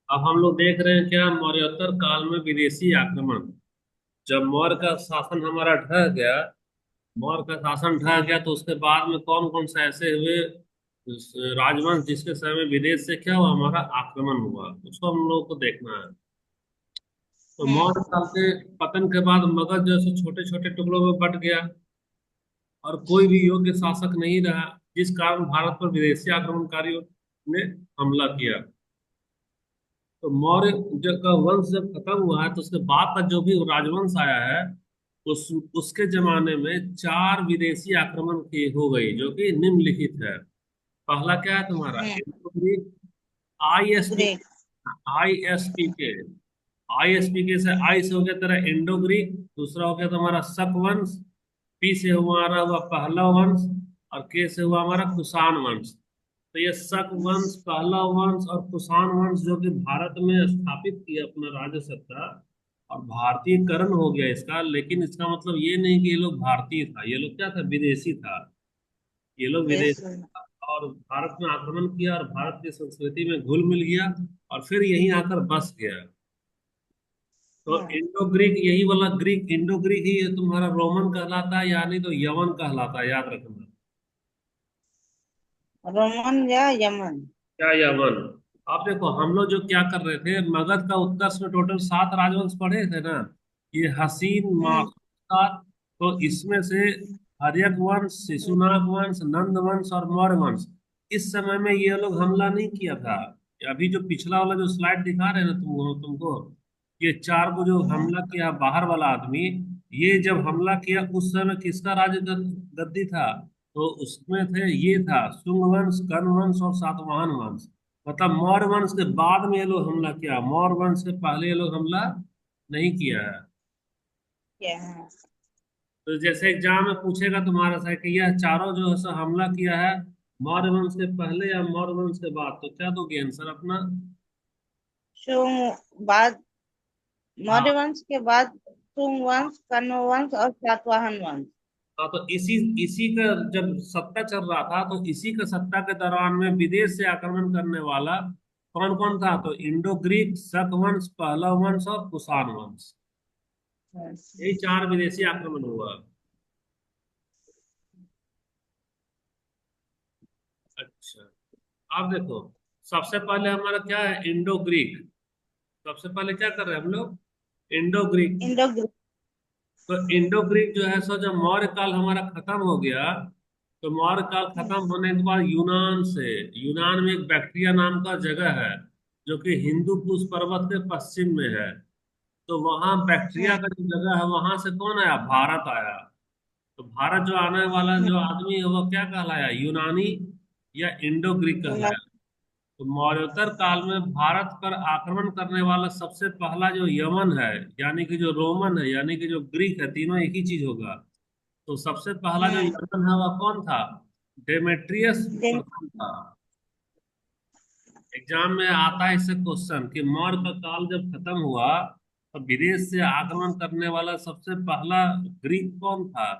अब हम लोग देख रहे हैं क्या, मौर्योत्तर काल में विदेशी आक्रमण। जब मौर्य का शासन हमारा ढह गया, मौर्य का शासन ढह गया तो उसके बाद में कौन कौन से ऐसे हुए राजवंश जिसके समय में विदेश से क्या हुआ, हमारा आक्रमण हुआ, उसको हम लोग को देखना है। तो मौर्य हम्म। काल के पतन के बाद मगध जो है सो छोटे छोटे टुकड़ों में बट गया और कोई भी योग्य शासक नहीं रहा, जिस कारण भारत पर विदेशी आक्रमणकारियों ने हमला किया। तो मौर्य का वंश जब खत्म हुआ है तो उसके बाद का जो भी राजवंश आया है, उस उसके जमाने में चार विदेशी आक्रमण की हो गई जो कि निम्नलिखित है। पहला क्या है तुम्हारा, हम्म। आईएसपी। ग्रेट। आईएसपी के, आईएसपी के से आई से हो गया तेरा इंडो ग्रीक, दूसरा हो गया तुम्हारा शक वंश, पी से हमारा हुआ पहला वंश, और के से हुआ हमारा कुषाण वंश। तो ये शक वंश, पहला वंश और कुषाण वंश जो कि भारत में स्थापित किया अपना राज्य सत्ता, और भारतीयकरण हो गया इसका। लेकिन इसका मतलब ये नहीं कि ये लोग भारतीय था, ये लोग क्या था, विदेशी था। ये लोग यस। विदेशी था और भारत में आक्रमण किया और भारत की संस्कृति में घुल मिल गया और फिर यहीं आकर बस गया। तो हम्म। इंडो ग्रीक, यही वाला ग्रीक, इंडो ग्रीक ही ये तुम्हारा रोमन कहलाता है, यानी तो यवन कहलाता है, याद रखना। रोमन या यमन। क्या यवन। आप देखो हम लोग जो क्या कर रहे थे, मगध का उत्कर्ष में टोटल 7 राजवंश पढ़े थे ना। ये हसीन हम्म। माखून, तो इसमें से हर्यक वंश, शिशुनाग वंश, नंद वंश और मौर्य वंश, इस समय में ये लोग हमला नहीं किया था। अभी जो पिछला वाला जो स्लाइड दिखा रहे हैं ना तुमको, ये चार को जो हम्म। हमला किया बाहर वाला आदमी, ये जब हमला किया उस समय किसका गद्दी था, तो उसमें थे, ये था शुंग वंश, कर्ण वंश और सातवाहन वंश। मतलब मौर्य वंश के बाद में ये लोग हमला किया, मौर्य वंश के पहले ये लोग हमला नहीं किया है। क्या है? तो जैसे एग्जाम में पूछेगा तुम्हारा सा कि यह चारों जो है सो हमला किया है मौर्य वंश के पहले या मौर्य वंश के बाद, तो क्या दोगे आंसर अपना। शुंग बाद, मौर्य हाँ। वंश के बाद शुंग वंश, कण्व वंश और सातवाहन वंश। हाँ, तो इसी इसी का जब सत्ता चल रहा था तो इसी का सत्ता के दौरान में विदेश से आक्रमण करने वाला कौन कौन था, तो इंडो ग्रीक, शक वंश, पहलव वंश और कुषाण वंश। यही चार विदेशी आक्रमण हुआ। अच्छा, अब देखो, सबसे पहले हमारा क्या है, इंडो ग्रीक। सबसे पहले क्या कर रहे हैं हम लोग, इंडो ग्रीक। Indo Greek. तो इंडो ग्रीक जो है सो जब मौर्य काल हमारा खत्म हो गया, तो मौर्य काल खत्म होने के बाद यूनान से, यूनान में एक बैक्ट्रिया नाम का जगह है जो कि हिंदू कुश पर्वत के पश्चिम में है। तो वहां बैक्ट्रिया का जो जगह है वहां से कौन आया, भारत आया। तो भारत जो आने वाला जो आदमी है वो क्या कहलाया, यूनानी या इंडो ग्रीक कहलाया। तो मौर्योत्तर काल में भारत पर आक्रमण करने वाला सबसे पहला जो यमन है, यानी कि जो रोमन है, यानी कि जो ग्रीक है, तीनों एक ही चीज होगा। तो सबसे पहला जो यमन है वह कौन था, डेमेट्रियस प्रथम था। एग्जाम में आता है इससे क्वेश्चन कि मौर्य का काल जब खत्म हुआ तो विदेश से आक्रमण करने वाला सबसे पहला ग्रीक कौन था,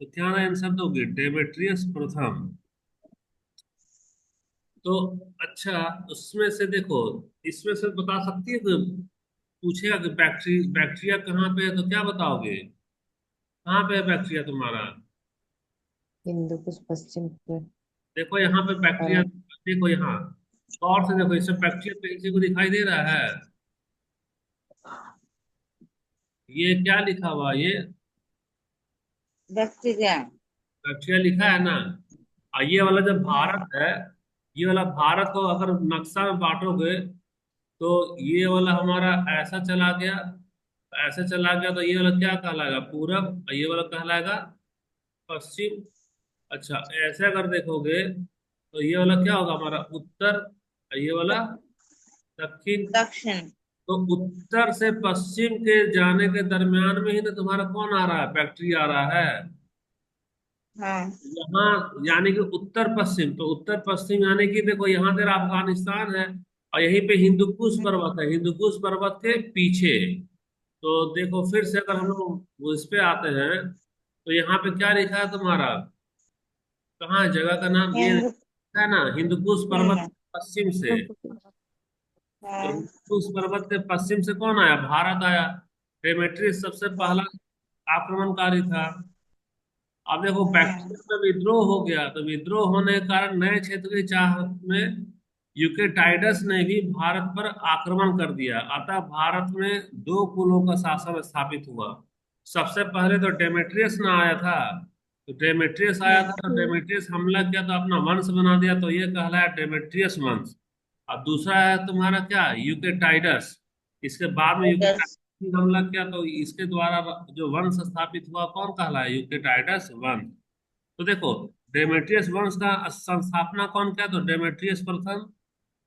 तो क्या आंसर दोगे, डेमेट्रियस प्रथम। तो अच्छा, उसमें से देखो, इसमें से बता सकती है कि पूछेगा कि बैक्टीरिया कहाँ पे है, तो क्या बताओगे, कहाँ पे है बैक्टीरिया तुम्हारा। हिंदू कुछ पश्चिम पे। देखो यहाँ पे बैक्टीरिया, और देखो यहाँ गौर से देखो, इसमें बैक्टीरिया पे किसी को दिखाई दे रहा है, ये क्या लिखा हुआ ये, बैक्टीरिया। बैक्टीरिया लिखा है ना। और ये वाला जो भारत है, ये वाला भारत को अगर नक्शा में बांटोगे तो ये वाला हमारा ऐसा चला गया, ऐसे चला गया, तो ये वाला क्या कहलाएगा, पूरब, और ये वाला कहलाएगा पश्चिम। अच्छा, ऐसे अगर देखोगे तो ये वाला क्या होगा हमारा उत्तर, और ये वाला दक्षिण। दक्षिण। तो उत्तर से पश्चिम के जाने के दरमियान में ही तो तुम्हारा कौन आ रहा है, बैक्टीरिया आ रहा है। हाँ। यहाँ यानी कि उत्तर पश्चिम, तो उत्तर पश्चिम यानी कि देखो यहाँ तेरा अफगानिस्तान है और यहीं पे हिंदू कुश पर्वत है, हिंदू कुश पर्वत के पीछे। तो देखो फिर से अगर हम लोग इस पे आते हैं तो यहाँ पे क्या लिखा है तुम्हारा, कहाँ है जगह का नाम, ये हिंदू। है ना, हिंदू कुश पर्वत हम्म। पश्चिम से। तो हाँ उस पर्वत के पश्चिम से कौन आया? भारत आया। डेमेट्रियस सबसे हाँ पहला आक्रमणकारी था। अब देखो हाँ बैक्टीरिया में विद्रोह हो गया, तो विद्रोह होने के कारण नए क्षेत्र की चाहत में यूकेटाइडस ने भी भारत पर आक्रमण कर दिया। अतः भारत में दो कुलों का शासन स्थापित हुआ। सबसे पहले तो डेमेट्रियस ना आया था। तो डेमेट्रियस आया था, तो डेमेट्रियस हमला किया तो अपना वंश बना दिया, तो ये कहलाया डेमेट्रियस वंश। और दूसरा है तुम्हारा क्या, यूकेटाइडस। इसके बाद में दस। यूकेटाइडस हमला किया, तो इसके द्वारा जो वंश स्थापित हुआ कौन कहलाया? यूकेटाइडस वंश। तो देखो, डेमेट्रियस वंश का संस्थापना कौन किया? तो डेमेट्रियस प्रथम।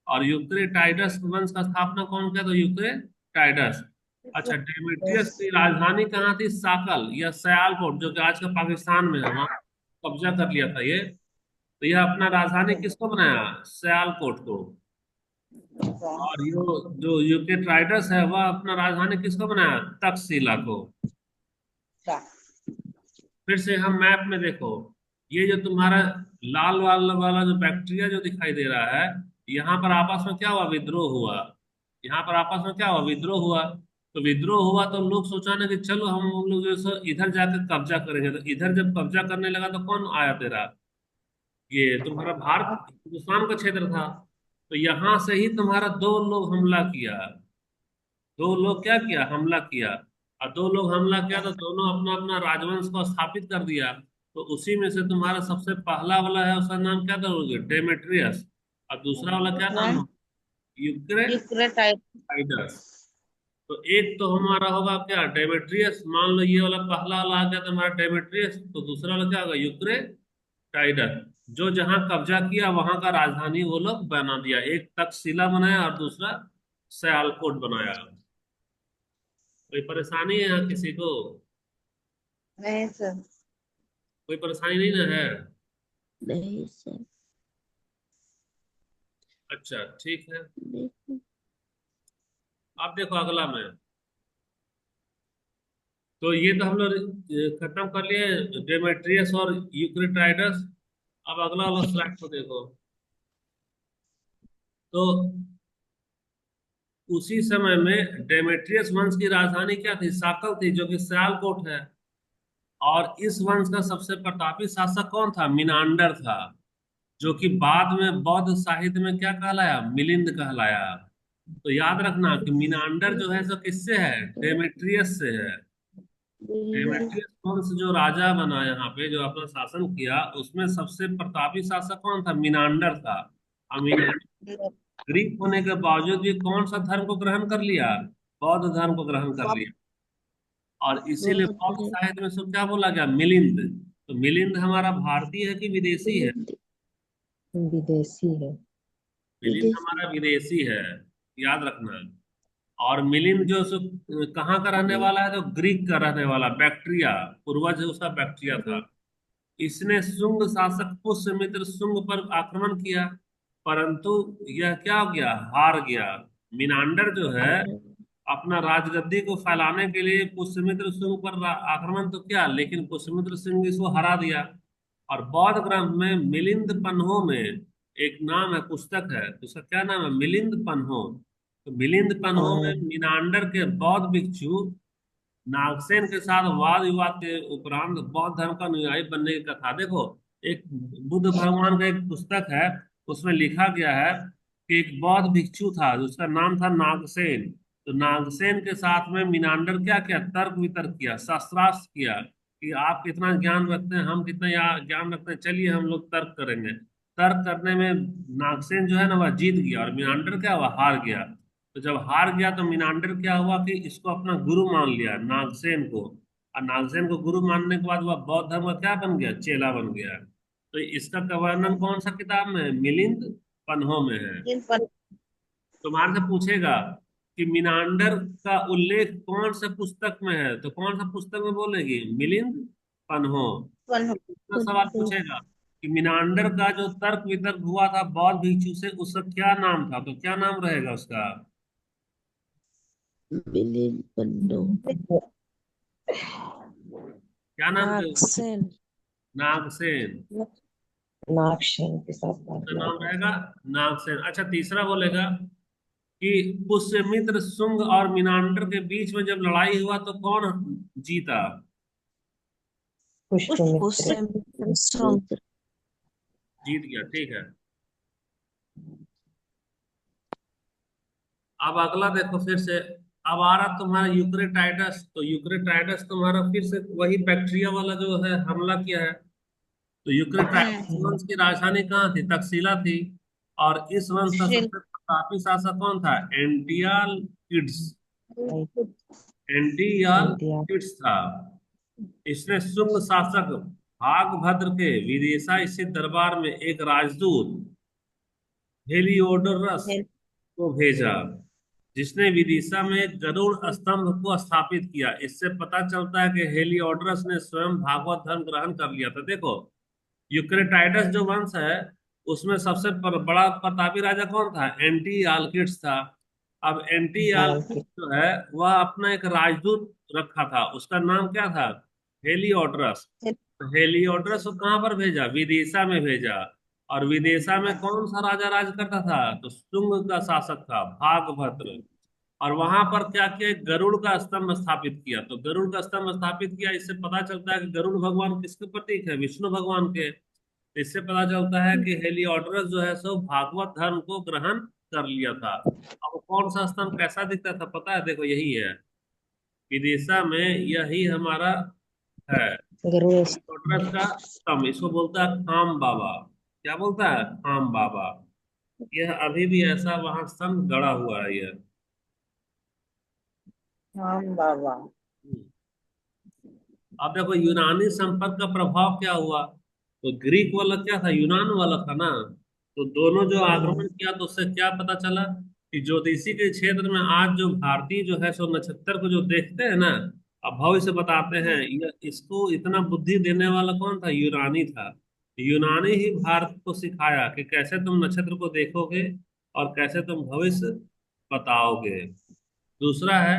और यूक्रेटाइडस वंश का स्थापना कौन किया? तो यूक्रेटाइडस। अच्छा, डेमेट्रियस की राजधानी कहाँ थी? साकल या सयालकोट, जो कि आज का पाकिस्तान में है, वहाँ कब्जा कर लिया था ये। तो यह अपना राजधानी किसको बनाया? सयालकोट को। और यो जो यूक्रेटाइडस है वह अपना राजधानी किसको बनाया? तक्षशिला को। फिर से हम मैप में देखो, ये जो तुम्हारा लाल वाला वाला जो बैक्टीरिया जो दिखाई दे रहा है, यहाँ पर आपस में क्या हुआ? विद्रोह हुआ। यहाँ पर आपस में क्या हुआ? विद्रोह हुआ। तो विद्रोह हुआ तो लोग सोचा ना कि चलो हम लोग जो सो इधर जाकर कब्जा करेंगे। तो इधर जब कब्जा करने लगा तो कौन आया तेरा? ये तुम्हारा भारत हिंदुस्तान का क्षेत्र था। तो यहाँ से ही तुम्हारा दो लोग हमला किया। दो लोग क्या किया? हमला किया। और दो लोग हमला किया तो दोनों अपना अपना राजवंश को स्थापित कर दिया। तो उसी में से तुम्हारा सबसे पहला वाला है, उसका नाम क्या था? डेमेट्रियस। और दूसरा वाला क्या नाम वन है? यूक्रेटाइड। यूक्रेटाइडस। तो एक तो हमारा होगा क्या? डेमेट्रियस। मान लो ये वाला पहला वाला आ गया तुम्हारा डेमेट्रियस, तो दूसरा वाला क्या होगा? यूक्रेटाइडस। जो जहां कब्जा किया वहां का राजधानी वो लोग बना दिया। एक तक्षशिला बनाया और दूसरा सयालकोट बनाया। कोई परेशानी है यहाँ किसी को? नहीं सर। कोई परेशानी नहीं ना है? नहीं सर। अच्छा, ठीक है। नहीं। अब देखो अगला में। तो ये तो हम लोग खत्म कर लिए डेमेट्रियस और यूक्रेटाइडस। अब अगला वाला स्लाइड को देखो। तो उसी समय में डेमेट्रियस वंश की राजधानी क्या थी? साकल थी, जो कि सियालकोट है। और इस वंश का सबसे प्रतापी शासक कौन था? मिनांडर था, जो कि बाद में बौद्ध साहित्य में क्या कहलाया? मिलिंद कहलाया। तो याद रखना कि मिनांडर जो है सो किससे है? डेमेट्रियस से है। डेमेट्रियस वंश जो राजा बना यहाँ पे, जो अपना शासन किया, उसमें सबसे प्रतापी शासक कौन था? मिनांडर था। और मिनांडर ग्रीक होने के बावजूद भी कौन सा धर्म को ग्रहण कर लिया? बौद्ध धर्म को ग्रहण कर लिया। और इसीलिए बौद्ध साहित्य में सब क्या बोला गया? मिलिंद। तो मिलिंद हमारा भारतीय है कि विदेशी है? विदेशी है। मिलिंद हमारा विदेशी है, याद रखना। और मिलिंद जो कहाँ का रहने वाला है? तो ग्रीक का रहने वाला, बैक्ट्रिया, पूर्वज उसका बैक्ट्रिया था। इसने शुंग शासक पुष्यमित्र शुंग पर आक्रमण किया, परंतु यह क्या हो गया? हार गया। मिनांडर जो है अपना राजगद्दी को फैलाने के लिए पुष्यमित्र सिंह पर आक्रमण तो किया, लेकिन पुष्यमित्र सिंह इसको हरा दिया। और बौद्ध ग्रंथ में मिलिंद पन्हो में एक नाम है, पुस्तक है, तो उसका क्या नाम है? मिलिंद पन्हो। तो मिलिंद पन्हो में मीनांडर के बौद्ध भिक्षु नागसेन के साथ वाद विवाद के उपरांत बौद्ध धर्म का अनुयायी बनने की कथा। देखो, एक बुद्ध भगवान का एक पुस्तक है, उसमें लिखा गया है कि एक बौद्ध भिक्षु था जिसका नाम था नागसेन। तो नागसेन के साथ में मीनांडर क्या किया? तर्क वितर्क किया, शास्त्रार्थ किया कि आप कितना ज्ञान रखते हैं, हम कितना ज्ञान रखते हैं, चलिए हम लोग तर्क करेंगे। तर्क करने में नागसेन जो है ना वह जीत गया, और मीनांडर क्या हुआ? हार गया। तो जब हार गया तो मीनांडर क्या हुआ कि इसको अपना गुरु मान लिया, नागसेन को। और नागसेन को गुरु मानने के बाद वह बौद्ध धर्म का क्या बन गया? चेला बन गया। तो इसका वर्णन कौन सा किताब में है? मिलिंद पन्हो में है। जिन पर तुम्हारे से पूछेगा कि मीनांडर का उल्लेख कौन से पुस्तक में है, तो कौन सा पुस्तक में बोलेगी? मिलिंद पन्हो। पन तो सवाल पूछेगा कि मीनांडर का जो तर्क वितर्क हुआ था बौद्ध भिक्षु से, उसका क्या नाम था, तो क्या नाम रहेगा उसका? मिलिंद पन्नो। क्या नाम थे? नागसेन। नागसेन। नागसेन के साथ बात उसका नाम लगा रहेगा था। नागसेन। अच्छा, तीसरा बोलेगा कि पुष्यमित्र शुंग और मीनांडर के बीच में जब लड़ाई हुआ तो कौन जीता? पुष्पमित्र पुष्यमित्र शुंग। पुष्पमित्र जीत गया, ठीक है। अब अगला देखो फिर से। अब आ रहा तुम्हारा यूक्रेटाइडस। तो यूक्रेटाइडस तुम्हारा फिर से वही बैक्टीरिया वाला जो है हमला किया है। तो यूक्रेटाइडस वंश की राजधानी कहाँ थी? तक्षशिला थी। और इस वंश का शिल सबसे प्रतापी शासक कौन था? एंटियालकिड्स। इंडिया एंटियालकिड्स था। इसने शुंग शासक भागभद्र के विदिशा स्थित दरबार में एक राजदूत हेलियोडोरस को भेजा, जिसने विदिशा में गरुड़ स्तंभ को स्थापित किया। इससे पता चलता है कि हेलियोडोरस ने स्वयं भागवत धर्म ग्रहण कर लिया था। देखो, यूक्रेटाइडस जो वंश है उसमें सबसे बड़ा प्रतापी राजा कौन था? एंटी आल्किड्स था। अब एंटी आल्किड्स एंटियालकिड जो है वह अपना एक राजदूत रखा था, उसका नाम क्या था? हेलियोडोरस। तो हेलियोडोरस को कहाँ पर भेजा? विदिशा में भेजा। और विदिशा में कौन सा राजा राज करता था? तो शुंग का शासक था, भागभद्र। और वहां पर क्या किया? एक गरुड़ का स्तंभ स्थापित किया। तो गरुड़ का स्तंभ स्थापित किया, इससे पता चलता है कि गरुड़ भगवान किसके प्रतीक है? विष्णु भगवान के। इससे पता चलता है कि हेलियोडोरस जो है सो भागवत धर्म को ग्रहण कर लिया था। अब कौन सा स्तंभ कैसा दिखता था पता है? देखो यही है, विदिशा में यही हमारा है गरुड़ हेलियोडोरस का स्तंभ। इसको बोलता है खाम बाबा। क्या बोलता है? खाम बाबा। यह अभी भी ऐसा वहां स्तंभ गड़ा हुआ है यह। राम बाबा। अब देखो यूनानी संपर्क का प्रभाव क्या हुआ। तो ग्रीक वाला क्या था? यूनान वाला था ना। तो दोनों जो आक्रमण किया तो उससे क्या पता चला कि ज्योतिषी के क्षेत्र में आज जो भारतीय जो है सो नक्षत्र को जो देखते हैं ना, अब भविष्य बताते हैं, यह इसको इतना बुद्धि देने वाला कौन था? यूनानी था। यूनानी ही भारत को सिखाया कि कैसे तुम नक्षत्र को देखोगे और कैसे तुम भविष्य बताओगे। दूसरा है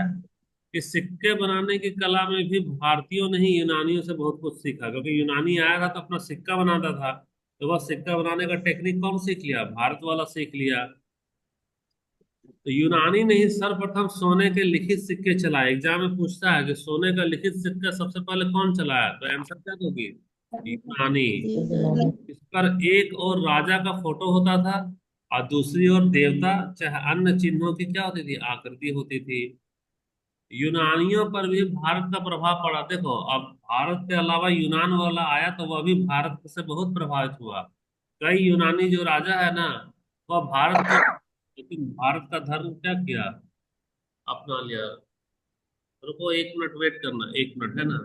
कि सिक्के बनाने की कला में भी भारतीयों ने ही यूनानियों से बहुत कुछ सीखा, क्योंकि यूनानी आया था तो अपना सिक्का बनाता था। तो वह सिक्का बनाने का टेक्निक कौन सीख लिया? भारत वाला सीख लिया। तो यूनानी ने ही सर्वप्रथम सोने के लिखित सिक्के चलाए। एग्जाम में पूछता है कि सोने का लिखित सिक्का सबसे पहले कौन चलाया? तो आंसर क्या होगी? यूनानी। यूनानी इस पर एक और राजा का फोटो होता था और दूसरी ओर देवता चाहे अन्य चिन्हों की क्या होती थी? आकृति होती थी। यूनानियों पर भी भारत का प्रभाव पड़ा। देखो, अब भारत के अलावा यूनान वाला आया तो वह भी भारत से बहुत प्रभावित हुआ। कई यूनानी जो राजा है ना, वह भारत के, लेकिन भारत का धर्म क्या किया? अपना लिया। रुको, एक मिनट वेट करना, एक मिनट है ना।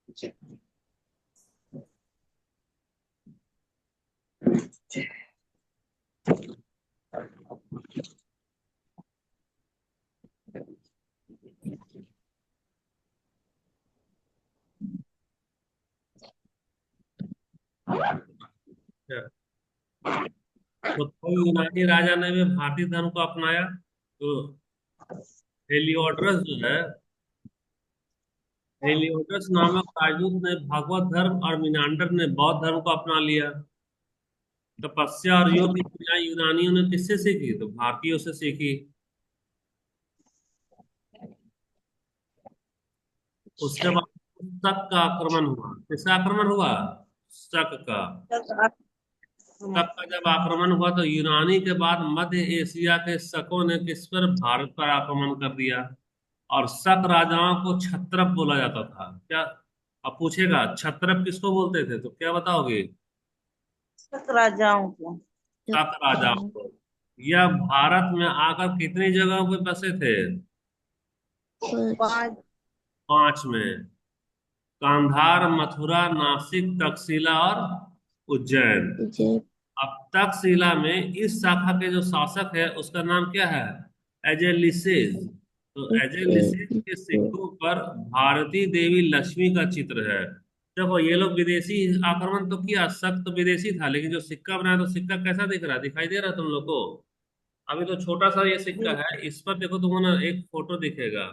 अच्छा, तो कोई यूनानी राजा ने भी भारतीय धर्म को अपनाया। तो हेलियोडोरस जो है, हेलियोडोरस नामक राजदूत ने भागवत धर्म और मिनांडर ने बौद्ध धर्म को अपना लिया। तपस्या और योग की क्रिया यूनानियों ने किससे सीखी? तो भारतीयों से सीखी। उसके बाद शक का आक्रमण हुआ। किसका आक्रमण हुआ? शक का। शक का जब आक्रमण हुआ तो यूनानी के बाद मध्य एशिया के शकों ने किस पर? भारत पर आक्रमण कर दिया। और शक राजाओं को क्षत्रप बोला जाता था। क्या? अब पूछेगा क्षत्रप किसको बोलते थे, तो क्या बताओगे? शक राजाओं को। शक राजाओं को। यह भारत में आकर कितनी जगहों पे बसे थे? पाँच पांच। 5 में। कांधार, मथुरा, नासिक, तक्षशिला और उज्जैन। उज्जैन अब तक्षशिला में इस शाखा के जो शासक है उसका नाम क्या है? एजेलिसेस। तो एजेलिसेस के सिक्कों पर भारती देवी लक्ष्मी का चित्र है। देखो, ये लोग विदेशी आक्रमण तो किया, शक तो विदेशी था, लेकिन जो सिक्का बनाया तो सिक्का कैसा दिख रहा है? दिखाई दे रहा है तुम लोग को? अभी तो छोटा सा ये सिक्का है, इस पर देखो तुमको ना एक फोटो दिखेगा।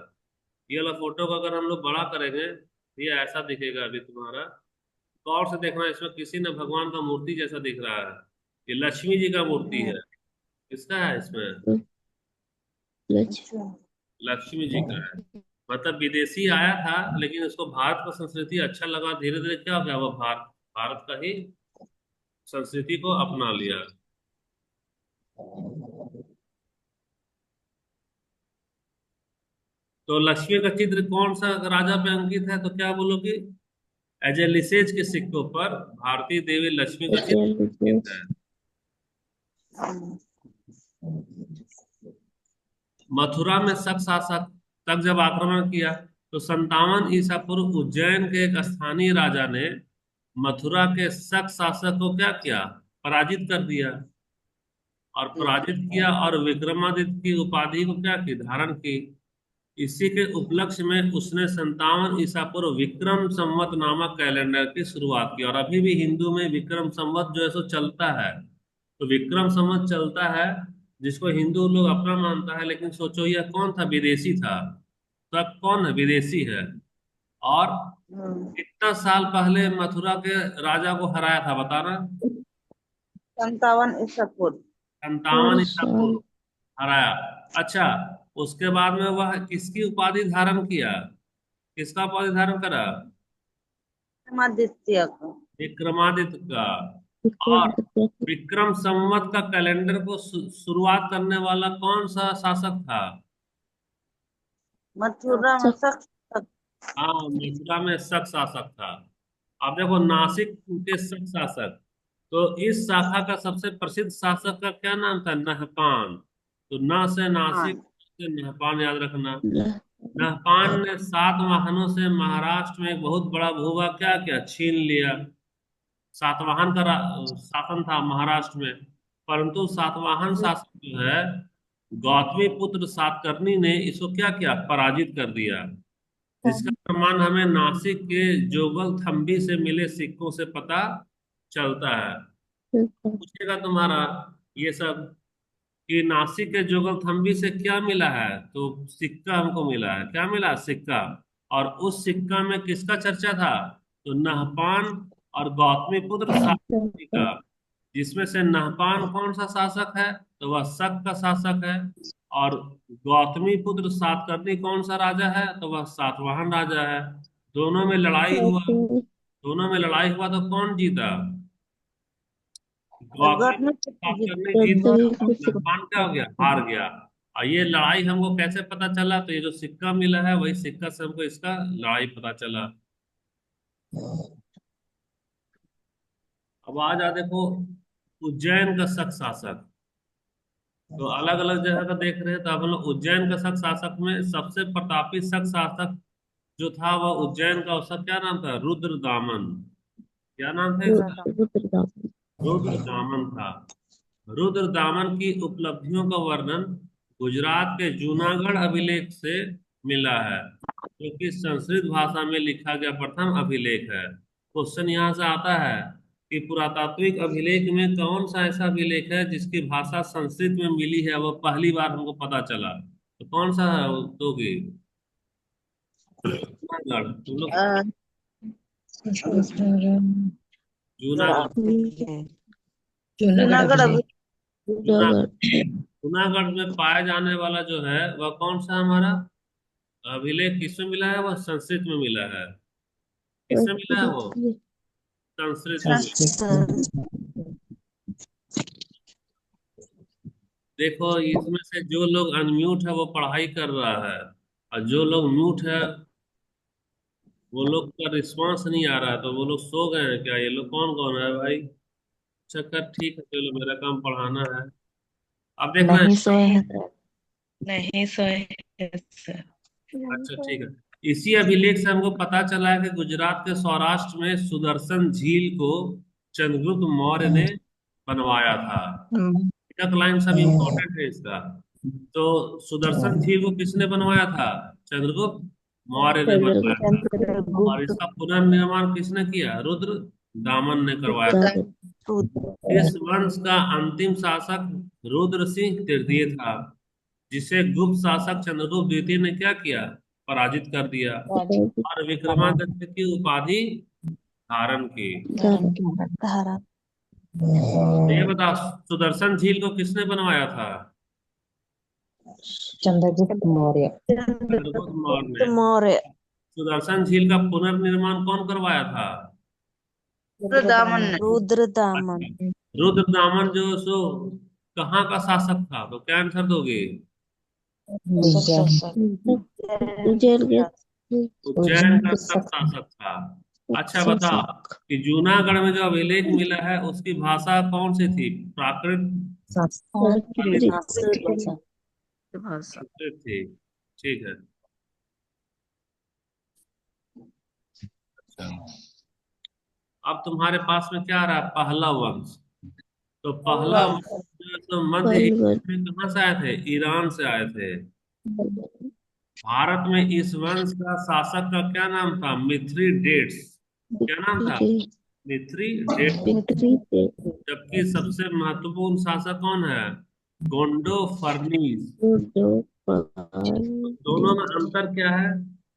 ये वाला फोटो को अगर हम लोग बड़ा करेंगे तो ये ऐसा दिखेगा अभी तुम्हारा। गौर से देखना, इसमें किसी न भगवान का मूर्ति जैसा दिख रहा है। ये लक्ष्मी जी का मूर्ति है। किसका है इसमें? लक्ष्य अच्छा। लक्ष्मी जी का है। मतलब विदेशी आया था लेकिन उसको भारत का संस्कृति अच्छा लगा, धीरे धीरे क्या हो गया, वो भारत भारत का ही संस्कृति को अपना लिया। तो लक्ष्मी का चित्र कौन सा राजा पे अंकित है, तो क्या बोलोगे? एजेलिसेज के सिक्कों पर भारतीय देवी लक्ष्मी का चित्र अंकित है। मथुरा में शक शासक तक जब आक्रमण किया तो 57 ईसा पूर्व उज्जैन के एक स्थानीय राजा ने मथुरा के शक शासक को क्या किया? पराजित कर दिया। और पराजित किया और विक्रमादित्य की उपाधि को क्या की? धारण की। इसी के उपलक्ष्य में उसने 57 ईसा पूर्व विक्रम संवत नामक कैलेंडर की शुरुआत की। और अभी भी हिंदू में विक्रम संवत जो है सो चलता है। तो विक्रम संवत चलता है, जिसको हिंदू लोग अपना मानता है, लेकिन सोचो यह कौन था? विदेशी था। तो अब कौन है? विदेशी है। और कितना साल पहले मथुरा के राजा को हराया था, बताना। 57 ईसा पूर्व। 57 ईसा पूर्व हराया। अच्छा, उसके बाद में वह किसकी उपाधि धारण किया? किसका उपाधि धारण करा? विक्रमादित्य का। विक्रमादित्य का। विक्रम और विक्रम संवत का कैलेंडर को शुरुआत करने वाला कौन सा शासक था? मथुरा में शक। हाँ, मथुरा में शक शासक था। अब देखो, नासिक के शक शासक। तो इस शाखा का सबसे प्रसिद्ध शासक का क्या नाम था? नहपान। तो न से नासिक, से नहपान याद रखना। नहपान ने 7 वाहनों से महाराष्ट्र में एक बहुत बड़ा भूभाग क्या किया? छीन लिया। सातवाहन का शासन था महाराष्ट्र में। परंतु सातवाहन शासक जो है, गौतमी पुत्र सातकर्णी ने इसको क्या किया? पराजित कर दिया। जिसका प्रमाण हमें नासिक के जोगल थंबी से मिले सिक्कों से पता चलता है। पूछेगा तुम्हारा ये सब कि नासिक के जोगल थंबी से क्या मिला है, तो सिक्का हमको मिला है। क्या मिला? सिक्का। और उस सिक्का में किसका चर्चा था? तो नहपान और गौतमीपुत्र सातकर्णी का। जिसमें से नहपान कौन सा शासक है? तो वह शक का शासक है। और गौतमीपुत्र सातकर्णी कौन सा राजा है? तो वह सातवाहन राजा है। दोनों में लड़ाई हुआ। दोनों में लड़ाई हुआ तो कौन जीता? गौतमी गौतमी बात पुत्र करने जीत गया और नहपान क्या हो गया? हार गया। और ये लड़ाई हमको कैसे पता चला? तो ये जो सिक्का मिला है वही सिक्का से हमको इसका लड़ाई पता चला। अब आ जा देखो, उज्जैन का शक शासक। तो अलग अलग जगह का देख रहे हैं, तो हम लोग उज्जैन का शक शासक में सबसे प्रतापी शक शासक जो था वह उज्जैन का, उसका क्या नाम था? रुद्रदामन। क्या नाम था इसका? रुद्रदामन। रुद्रदामन था। रुद्रदामन की उपलब्धियों का वर्णन गुजरात के जूनागढ़ अभिलेख से मिला है, जो कि संस्कृत भाषा में लिखा गया प्रथम अभिलेख है। क्वेश्चन यहाँ से आता है कि पुरातात्विक अभिलेख में कौन सा ऐसा अभिलेख है जिसकी भाषा संस्कृत में मिली है, वह पहली बार हमको पता चला। तो कौन सा है वो दोगे? जूनागढ़। तुम लोग जूनागढ़। जूनागढ़ अभी। जूनागढ़। जूनागढ़ में पाया जाने वाला जो है वह कौन सा हमारा अभिलेख किसमें मिला है? वह संस्कृत में मिला है। किसमें मिला है वो? संस्कृत में मिला। देखो, इसमें से जो लोग अनम्यूट है वो पढ़ाई कर रहा है, और जो लोग म्यूट है वो लोग का रिस्पांस नहीं आ रहा है। तो वो लोग सो गए हैं क्या? ये लोग कौन कौन है भाई? अच्छा कर, ठीक है, चलो, मेरा काम पढ़ाना है। अब देखना है। नहीं सोए हैं सर। नहीं सोए हैं सर। अच्छा, ठीक है। इसी अभिलेख से हमको पता चला है कि गुजरात के सौराष्ट्र में सुदर्शन झील को चंद्रगुप्त मौर्य ने बनवाया था। एक लाइन सब इम्पोर्टेंट है इसका। तो सुदर्शन झील को किसने बनवाया था? चंद्रगुप्त मौर्य ने बनवाया था। और चंद्रगुप्त इसका पुनर्निर्माण किसने किया? रुद्र दामन ने करवाया था। इस वंश का अंतिम शासक रुद्र सिंह तृतीय था, जिसे गुप्त शासक चंद्रगुप्त द्वितीय ने क्या किया, पराजित कर दिया और विक्रमादित्य की उपाधि धारण की। धारा तो ये बता, सुदर्शन झील को किसने बनवाया था? चंद्रगुप्त मौर्य। चंद्रगुप्त मौर्य ने। मौर्य सुदर्शन झील का पुनर्निर्माण कौन करवाया था? रुद्रदामन ने। रुद्रदामन अच्छा, रुद्रदामन जो सो कहाँ का शासक था, तो क्या आंसर दोगे? उज्जैन के उज्जैन का सब शासक था। अच्छा बता कि जूनागढ़ में जो अभिलेख मिला है उसकी भाषा कौन सी थी? प्राकृत, संस्कृत संस्कृत थी। ठीक है। अच्छा, अब तुम्हारे पास में क्या आ रहा है? पहला वंश। तो पहला वंश जो है तो मध्य एशिया में कहाँ से आए थे? ईरान से आए थे। भारत में इस वंश का शासक का क्या नाम था? मिथ्रीडेट्स। क्या नाम था? मिथ्रीडेट्स। जबकि सबसे महत्वपूर्ण शासक कौन है? गोंडो फर्नीस। दोनों में अंतर क्या है?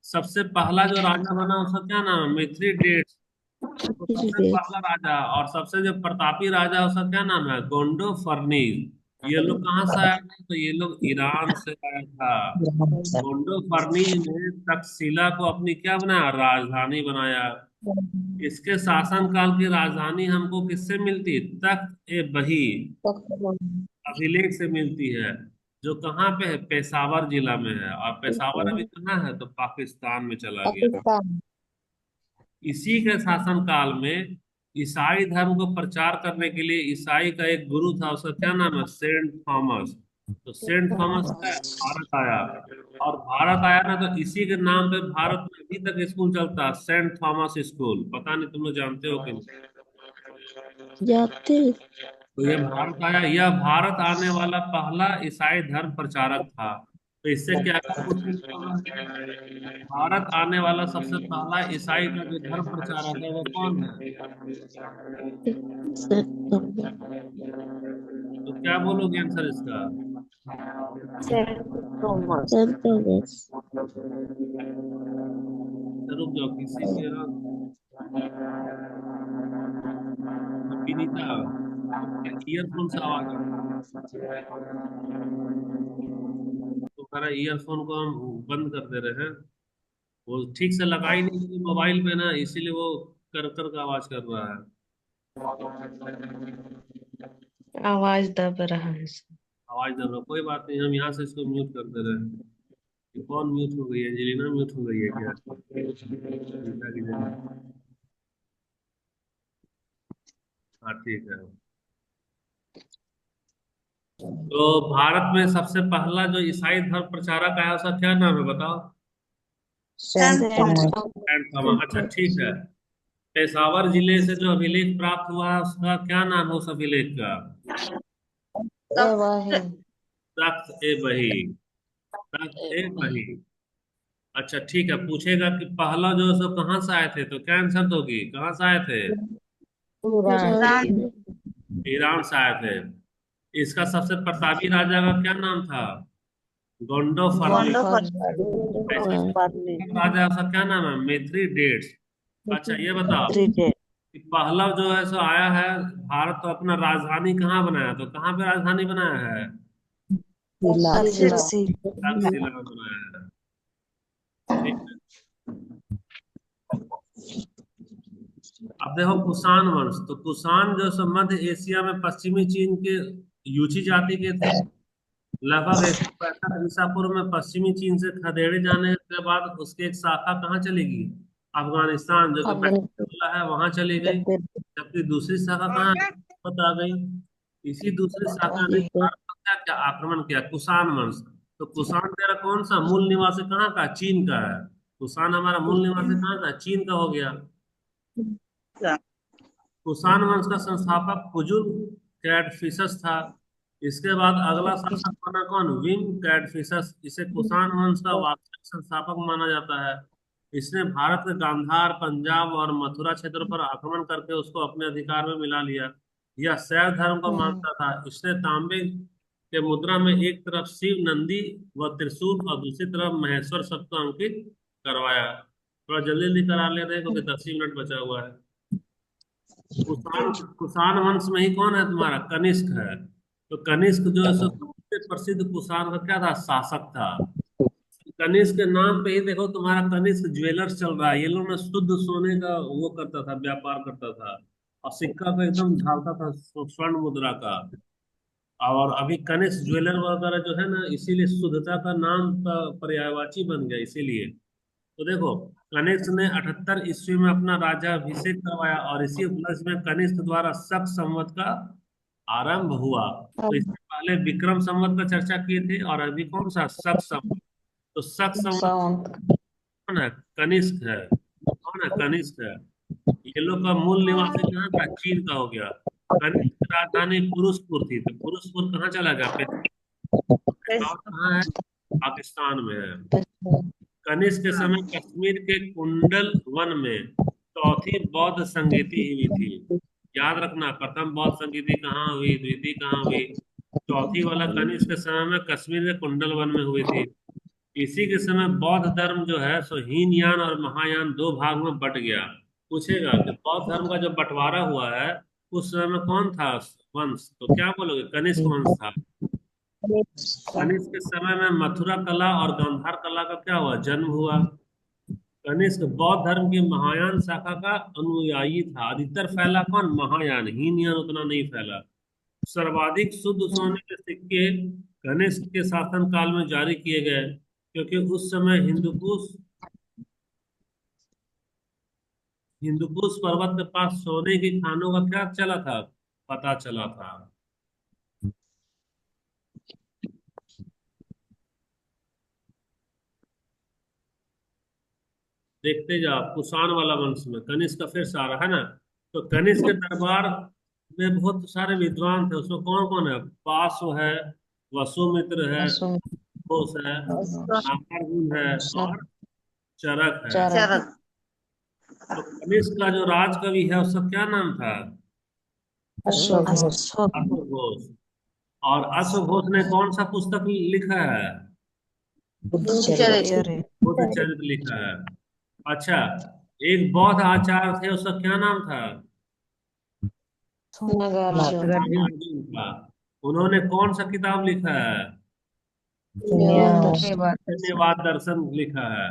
सबसे पहला जो राजा बना उसका क्या नाम है? मिथ्रीडेट्स, तो सबसे पहला राजा। और सबसे जो प्रतापी राजा उसका क्या नाम है? गोंडो फर्नीस। ये लोग कहाँ से आए थे? तो ये लोग ईरान से आया था। गोंडो फर्नीस ने तक्षशिला को अपनी क्या बनाया? राजधानी बनाया। इसके शासनकाल की राजधानी हमको किससे मिलती? तख्त ए बही अभिलेख से मिलती है, जो कहाँ पे है? पेशावर जिला में है। और पेशावर अभी कहाँ है? तो पाकिस्तान में चला गया। इसी के शासन काल में ईसाई धर्म को प्रचार करने के लिए ईसाई का एक गुरु था, उसका क्या नाम है? Saint Thomas. तो सेंट थॉमस भारत आया। और भारत आया ना, तो इसी के नाम पे भारत में अभी तक स्कूल चलता है, सेंट थॉमस स्कूल। पता नहीं तुम लोग जानते हो कि नहीं। जाते तो ये भारत आया, यह भारत आने वाला पहला ईसाई धर्म प्रचारक था। तो इससे क्या भारत आने वाला सबसे पहला ईसाई का जो धर्म प्रचारक है वो कौन है? तो क्या बोलोगे आंसर इसका? रुक जाओ, किसी के ना विनीता, ईयरफोन से आवाज आ रहा है। तुम्हारा ईयरफोन को हम बंद कर दे रहे हैं। वो ठीक से लगा ही नहीं मोबाइल पे ना, इसीलिए वो कर कर का आवाज कर रहा है। आवाज दब रहा है। आवाज दब रहा, कोई बात नहीं, हम यहाँ से इसको म्यूट कर दे रहे हैं। ये कौन म्यूट हो गई है? एंजेलिना म्यूट हो गई है क्या? गीता की जगह। हाँ ठीक है। तो भारत में सबसे पहला जो ईसाई धर्म प्रचारक आया उसका क्या नाम है बताओ? Saint Thomas. अच्छा ठीक है। पेशावर जिले से जो अभिलेख प्राप्त हुआ है उसका क्या नाम है उस अभिलेख का? तख्त ए बही। तख्त ए बही। अच्छा ठीक है, पूछेगा कि पहला जो है सो कहाँ से आए थे, तो क्या आंसर दोगी? कहाँ से आए थे? ईरान से आए थे। इसका सबसे प्रतापी राजा का क्या नाम था? गोंडो फर्नी। गोंडो राजा का क्या नाम है? मिथ्रीडेट्स। अच्छा ये बताओ कि पहला जो है सो आया है भारत, तो अपना राजधानी कहाँ बनाया? तो कहाँ पे राजधानी बनाया है? तक्षशिला में बनाया है। ठीक है। अब देखो कुषाण वंश। तो कुषाण जो सो मध्य एशिया में पश्चिमी चीन के यूची जाति के थे। लगभग 165 ईसा पूर्व में पश्चिमी चीन से खदेड़े जाने के बाद उसकी एक शाखा कहाँ चलेगी? अफगानिस्तान, जो कि पेनिनसुला है, वहां चली गई। जबकि दूसरी शाखा कहाँ बता गई? इसी दूसरी शाखा ने भारत पर क्या क्या आक्रमण किया? कुषाण वंश। तो कुषाण तेरा कौन सा मूल निवासी कहाँ का? चीन का है। कुषाण हमारा मूल निवासी कहाँ का? चीन का हो गया। कुषाण वंश का संस्थापक कुजुल कैडफिसस था। इसके बाद अगला शासक बना कौन? विम कैडफिसस। इसे कुषाण वंश का वास्तविक संस्थापक माना जाता है। इसने भारत के गांधार, पंजाब और मथुरा क्षेत्रों पर आक्रमण करके उसको अपने अधिकार में मिला लिया। यह शैव धर्म को हम्म, मानता था। इसने तांबे के मुद्रा में एक तरफ शिव, नंदी व त्रिशूल और दूसरी तरफ महेश्वर शब्द को अंकित करवाया। थोड़ा जल्दी जल्दी करा ले रहे हैं क्योंकि 10 ही मिनट बचा हुआ है। कुषाण कुषाण वंश में ही कौन है तुम्हारा? कनिष्क है। तो कनिष्क जो है सो सबसे प्रसिद्ध कुषाण का क्या था? शासक था। कनिष्क के नाम पे ही देखो तुम्हारा कनिष्क ज्वेलर्स चल रहा है। ये लोग ना शुद्ध सोने का वो करता था, व्यापार करता था, और सिक्का को एकदम ढालता था, स्वर्ण मुद्रा का। और अभी कनिष्क ज्वेलर वगैरह जो है ना, इसीलिए शुद्धता का नाम का पर्यायवाची बन गया इसीलिए। तो देखो, कनिष्क ने 78 ईस्वी में अपना राज्याभिषेक करवाया और इसी उपलक्ष्य में कनिष्क द्वारा शक संवत का आरंभ हुआ। तो इससे पहले विक्रम संवत का चर्चा किए थे, और अभी कौन सा? शक संवत। तो शक संवत साउंड। कौन है? कनिष्क है। कौन है? कनिष्क है। ये लोग का मूल निवासी कहाँ था? चीन का हो गया। कनिष्क की राजधानी पुरुषपुर थी। तो पुरुषपुर कहाँ चला गया? पेशावर कहाँ है? पाकिस्तान में है। कनिष्क के समय कश्मीर के कुंडल वन में चौथी बौद्ध संगीति हुई थी। याद रखना, प्रथम बौद्ध संगीति कहाँ हुई, द्वितीय कहाँ हुई, चौथी वाला कनिष्क के समय में कश्मीर के कुंडल वन में हुई थी। इसी के समय बौद्ध धर्म जो है सो हीनयान और महायान दो भाग में बट गया। पूछेगा कि बौद्ध धर्म का जो बंटवारा हुआ है उस समय में कौन था वंश? तो क्या बोलोगे? कनिष्क वंश था। कनिष्क के समय में मथुरा कला और गांधार कला का क्या हुआ? जन्म हुआ। कनिष्क बौद्ध धर्म की महायान शाखा का अनुयायी था। अधिकतर फैला कौन? महायान। हीनयान उतना नहीं फैला। सर्वाधिक शुद्ध सोने के सिक्के कनिष्क के शासन काल में जारी किए गए, क्योंकि उस समय हिंदुकुश पर्वत के पास सोने की खानों का क्या चला था? पता चला था। देखते जाओ, कुषाण वाला वंश में कनिष्क का फिर सारा है ना। तो कनिष्क के दरबार में बहुत सारे विद्वान थे। उसमें कौन कौन है? पार्श्व है, वसुमित्र है, घोष है, नागार्जुन है, और चरक है। चरक। चरक। तो कनिष्क का जो राजकवि है उसका क्या नाम था? अश्वघोष। अश्वक अश्वघोष। और अश्वघोष ने कौन सा पुस्तक लिखा है? चरित्र। बुद्ध चरित्र लिखा है। अच्छा, एक बौद्ध आचार्य थे, उसका क्या नाम था? नागार्जुन। नागार्जुन था। उन्होंने कौन सा किताब लिखा है? दर्शन। धन्यवाद दर्शन लिखा है।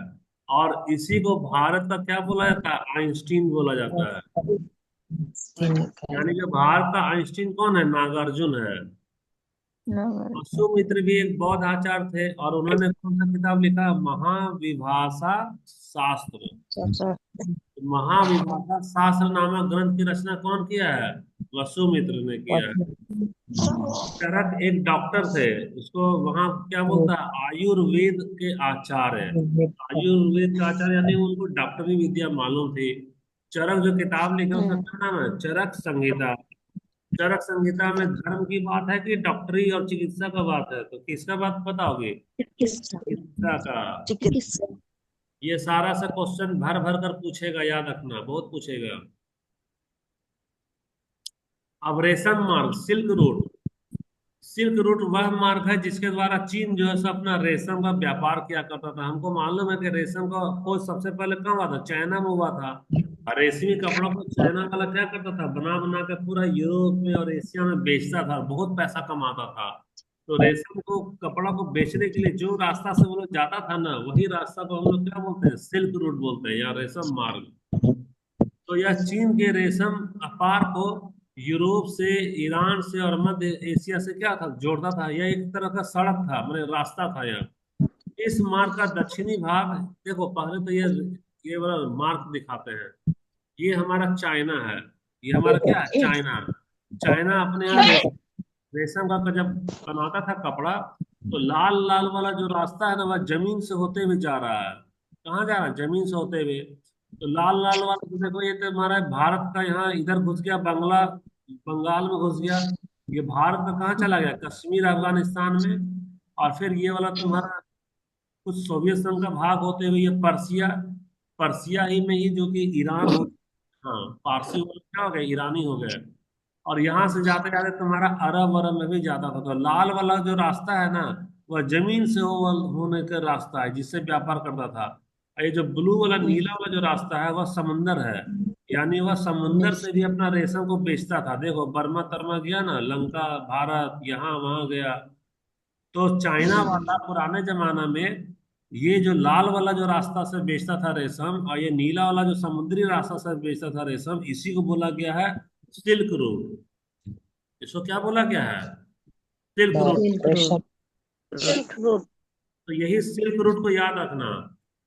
और इसी को भारत का क्या बोला जाता है? आइंस्टीन बोला जाता है। यानी जो भारत का आइंस्टीन कौन है? नागार्जुन है। वसुमित्र भी एक बौद्ध आचार्य थे, और उन्होंने कौन सा किताब लिखा? महाविभाषा शास्त्र। महाविभाषा शास्त्र नामक ग्रंथ की रचना कौन किया है? वसुमित्र ने किया है। चरक एक डॉक्टर थे। उसको वहां क्या बोलता है? आयुर्वेद के आचार्य। आयुर्वेद का आचार्य यानी उनको डॉक्टरी विद्या मालूम थी। चरक जो किताब लिखा उसका क्या नाम है? चरक संहिता। चरक संहिता में धर्म की बात है कि डॉक्टरी और चिकित्सा का बात है? तो किसका बात बताओगे? चिकित्सा का। चिकित्सा ये सारा सा क्वेश्चन भर भर कर पूछेगा, याद रखना, बहुत पूछेगा। अब रेशम मार्ग, सिल्क रूट। सिल्क रूट वह मार्ग है जिसके द्वारा चीन जो है सो अपना रेशम का व्यापार किया करता था। हमको मालूम है कि रेशम का खोज सबसे पहले कहाँ हुआ था? चाइना में हुआ था। और रेशमी कपड़ों को चाइना वाला क्या करता था? बना बना के पूरा यूरोप में और एशिया में बेचता था, बहुत पैसा कमाता था। तो रेशम को, कपड़ा को बेचने के लिए जो रास्ता से वो लोग जाता था ना, वही रास्ता को हम लोग क्या बोलते हैं? सिल्क रूट बोलते हैं, या रेशम मार्ग। तो यह चीन के रेशम व्यापार को यूरोप से, ईरान से और मध्य एशिया से क्या था? जोड़ता था। यह एक तरह का सड़क था, मतलब रास्ता था यह। इस मार्ग का दक्षिणी भाग, देखो पहले तो ये वाला मार्ग दिखाते हैं। ये हमारा चाइना है। ये हमारा क्या है? चाइना। चाइना अपने यहाँ रेशम का जब बनाता था कपड़ा, तो लाल लाल वाला जो रास्ता है ना, वह जमीन से होते हुए जा रहा है। कहाँ जा रहा है? जमीन से होते हुए। तो लाल लाल वाला तो देखो, ये तो हमारा भारत का, यहाँ इधर घुस गया, बंगाल में घुस गया। ये भारत में कहाँ चला गया? कश्मीर, अफगानिस्तान में। और फिर ये वाला तुम्हारा कुछ सोवियत संघ का भाग होते हुए ये पर्सिया, पर्सिया ही में ही, जो कि ईरान हो। हाँ, पारसी हो गया, क्या हो गया? ईरानी हो गया। और यहाँ से जाते जाते तुम्हारा अरब अरब में भी जाता था। तो लाल वाला जो रास्ता है ना, वह जमीन से होने का रास्ता है जिससे व्यापार करता था। और ये जो ब्लू वाला नीला वाला जो रास्ता है वह समंदर है, यानी वह समुंदर से भी अपना रेशम को बेचता था। देखो बर्मा तर्मा गया ना, लंका, भारत, यहाँ वहां गया। तो चाइना वाला पुराने जमाना में ये जो लाल वाला जो रास्ता से बेचता था रेशम, और ये नीला वाला जो समुद्री रास्ता से बेचता था रेशम, इसी को बोला गया है सिल्क रूट। इसको क्या बोला गया है? Silk route. सिल्क रेशम। रोड। Silk route. तो यही सिल्क रूट को याद रखना।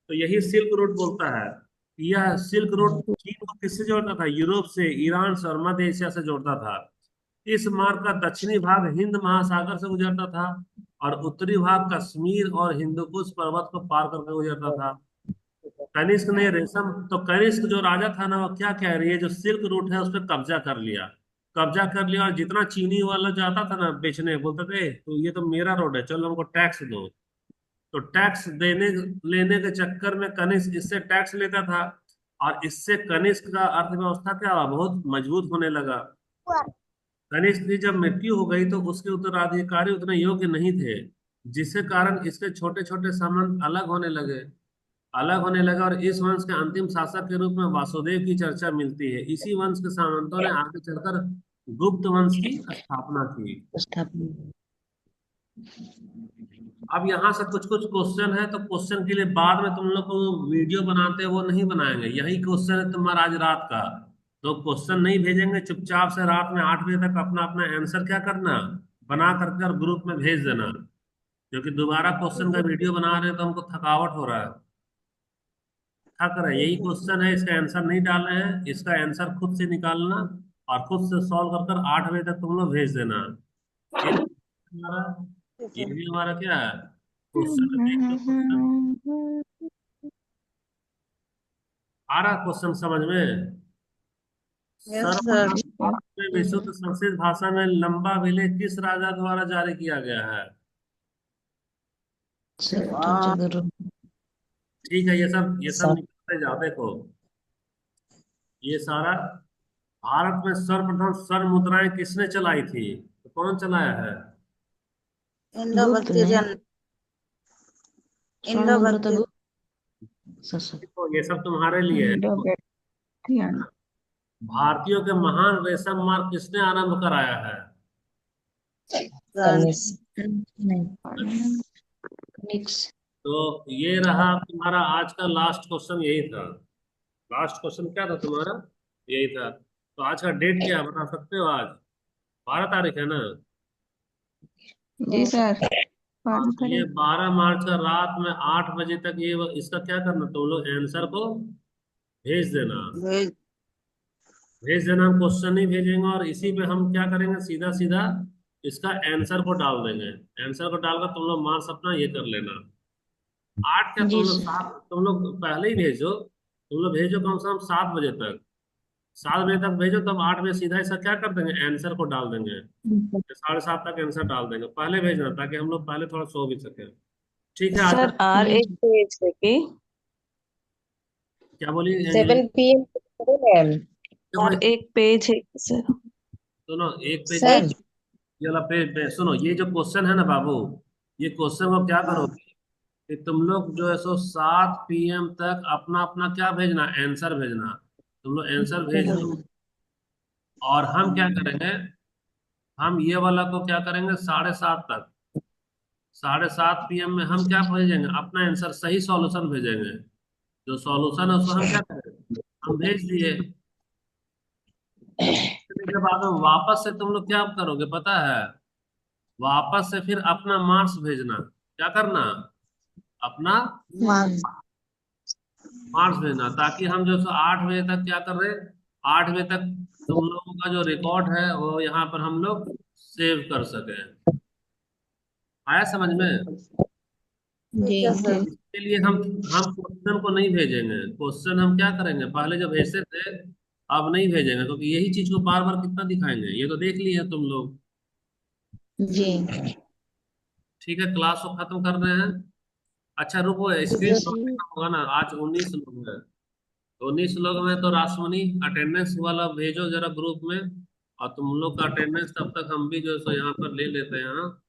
तो यही सिल्क रूट बोलता है। यह सिल्क रूट चीन को किससे जोड़ता था? यूरोप से, ईरान से और मध्य एशिया से जोड़ता था। इस मार्ग का दक्षिणी भाग हिंद महासागर से गुजरता था, और उत्तरी भाग कश्मीर और हिंदुकुश पर्वत को पार करके गुजरता था। कनिष्क ने रेशम, तो कनिष्क जो राजा था ना, वो क्या कह रही है, जो सिल्क रूट है उस पर कब्जा कर लिया। कब्जा कर लिया, और जितना चीनी वाला जाता था ना बेचने, बोलते थे तो ये तो मेरा रोड है, चलो हमको टैक्स दो। तो टैक्स देने लेने के चक्कर में कनिष्क इससे टैक्स लेता था, और इससे कनिष्क का अर्थव्यवस्था क्या हुआ, बहुत मजबूत होने लगा। कनिष्क की जब मृत्यु हो गई तो उसके उत्तराधिकारी उतने योग्य नहीं थे, जिसके कारण इसके छोटे छोटे संबंध अलग होने लगा। और इस वंश के अंतिम शासक के रूप में वासुदेव की चर्चा मिलती है। इसी वंश के सामंतों ने आगे चलकर गुप्त वंश की स्थापना की। स्थापना। अब यहाँ से कुछ कुछ क्वेश्चन है, तो क्वेश्चन के लिए बाद में तुम लोग को वीडियो बनाते हैं वो नहीं बनाएंगे, यही क्वेश्चन है तुम्हारा आज रात का। तो क्वेश्चन नहीं भेजेंगे, चुपचाप से रात में 8 बजे तक अपना अपना आंसर क्या करना, बना करके और ग्रुप में भेज देना। क्योंकि दोबारा क्वेश्चन का वीडियो बना रहे हैं तो हमको थकावट हो रहा है। थक रहे हैं। यही क्वेश्चन है, इसका आंसर नहीं डाले हैं, इसका आंसर खुद से निकालना और खुद से सॉल्व कर कर 8 बजे तक तुम लोग भेज देना। ये हमारा ये भी हमारा क्या है, क्वेश्चन। देख लो क्वेश्चन, आ रहा क्वेश्चन समझ में? Yes sir. सर्वप्रथम भारत में विशुद्ध संस्कृत भाषा में लंबा विलेय किस राजा द्वारा जारी किया गया है? ठीक है, ये सब सब। निकलते जाओ। देखो ये सारा, भारत में सर्वप्रथम स्वर्ण मुद्राएं किसने चलाई थी? तो कौन चलाया है? इंडो गुप्त ने। बैक्टीरियन। स्वर्ण इंडो मुद्रा तो बैक्टीरियन। देखो ये सब तुम्हारे लिए है। Indo Bactrian. भारतीयों के महान रेशम मार्ग किसने आरंभ कराया है? कनिष्क। नहीं। निक्स। तो ये रहा तुम्हारा आज का लास्ट क्वेश्चन, यही था। लास्ट क्वेश्चन क्या था तुम्हारा? यही था। तो आज का डेट क्या है, बता सकते हो? आज 12 तारीख है ना? जी सर। हाँ, 12 तो ये तारीख। 12 मार्च का रात में 8 बजे तक ये इसका क्या करना, तुम लोग आंसर को भेज देना। भेज। भेज देना, हम क्वेश्चन नहीं भेजेंगे, और इसी पे हम क्या करेंगे, सीधा सीधा इसका आंसर को डाल देंगे। आंसर को डालकर तुम लोग मार्क्स अपना ये कर लेना। 8 क्या, तुम जी लोग सर। 7, तुम लोग पहले ही भेजो। तुम लोग भेजो कम से कम 7 बजे तक। 7 बजे तक भेजो, तब 8 बजे सीधा इसका क्या कर देंगे, आंसर को डाल देंगे। 7:30 तक आंसर डाल देंगे, पहले भेजना ताकि हम लोग पहले थोड़ा सो भी सके। ठीक है, आज का सर आर जी एक पेज है कि क्या बोली अंजलि? 7 PM देखो और एक पेज है सर। सुनो, एक पेज में सर पेज। ये वाला पेज सुनो, ये जो क्वेश्चन है ना बाबू, ये क्वेश्चन को क्या हाँ। करोगे कि तुम लोग जो है सो 7 PM तक अपना अपना क्या भेजना, आंसर भेजना। तुम लोग आंसर भेज दो, और हम क्या करेंगे, हम ये वाला को क्या करेंगे, 7:30 तक, 7:30 PM में हम क्या भेजेंगे, अपना आंसर सही सॉल्यूशन भेजेंगे। जो सॉल्यूशन है उसको हम क्या करेंगे, हम भेज दिए। के बाद में वापस से तुम लोग क्या करोगे पता है, वापस से फिर अपना मार्क्स भेजना। क्या करना, अपना मार्क्स। मार्क्स भेजना, ताकि हम जो सो 8 बजे तक क्या कर रहे हैं, 8 बजे तक तुम लोगों का जो रिकॉर्ड है वो यहाँ पर हम लोग सेव कर सके। आया समझ में? ठीक जी है जी। सर। इसके लिए हम क्वेश्चन को नहीं भेजेंगे। क्वेश्चन हम क्या करेंगे, पहले जब भेजते थे अब नहीं भेजेंगे, क्योंकि यही चीज को बार बार कितना दिखाएंगे, ये तो देख लिए तुम लोग। जी। ठीक है, क्लास को खत्म कर रहे हैं। अच्छा रुको, ठीक स्क्रीन है। शॉट लेना होगा ना, आज 19 लोग हैं। तो 19 लोग में तो रासमनी अटेंडेंस वाला भेजो जरा ग्रुप में, और तुम लोग का अटेंडेंस तब तक हम भी जो है सो यहाँ पर ले लेते हैं, हाँ।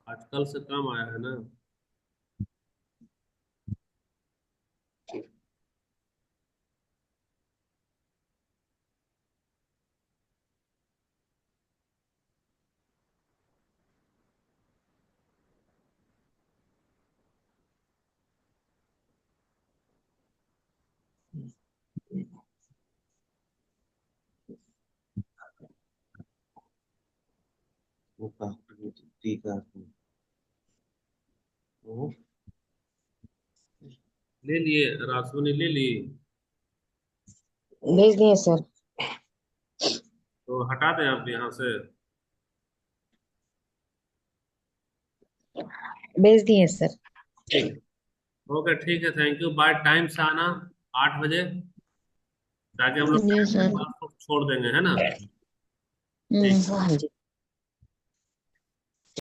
आजकल से काम आया है ना। वो ठीक है। वो ले लिए, रासू ने ले ली। भेज दिए सर। तो हटा दें आप यहाँ से। भेज दिए सर। ठीक। ओके ठीक है, थैंक यू। बाय टाइम से आना 8 बजे, ताकि हम लोग जी टाइम से सर। क्लास को छोड़ देंगे, है ना। ठीक। हम्म। हाँ जी।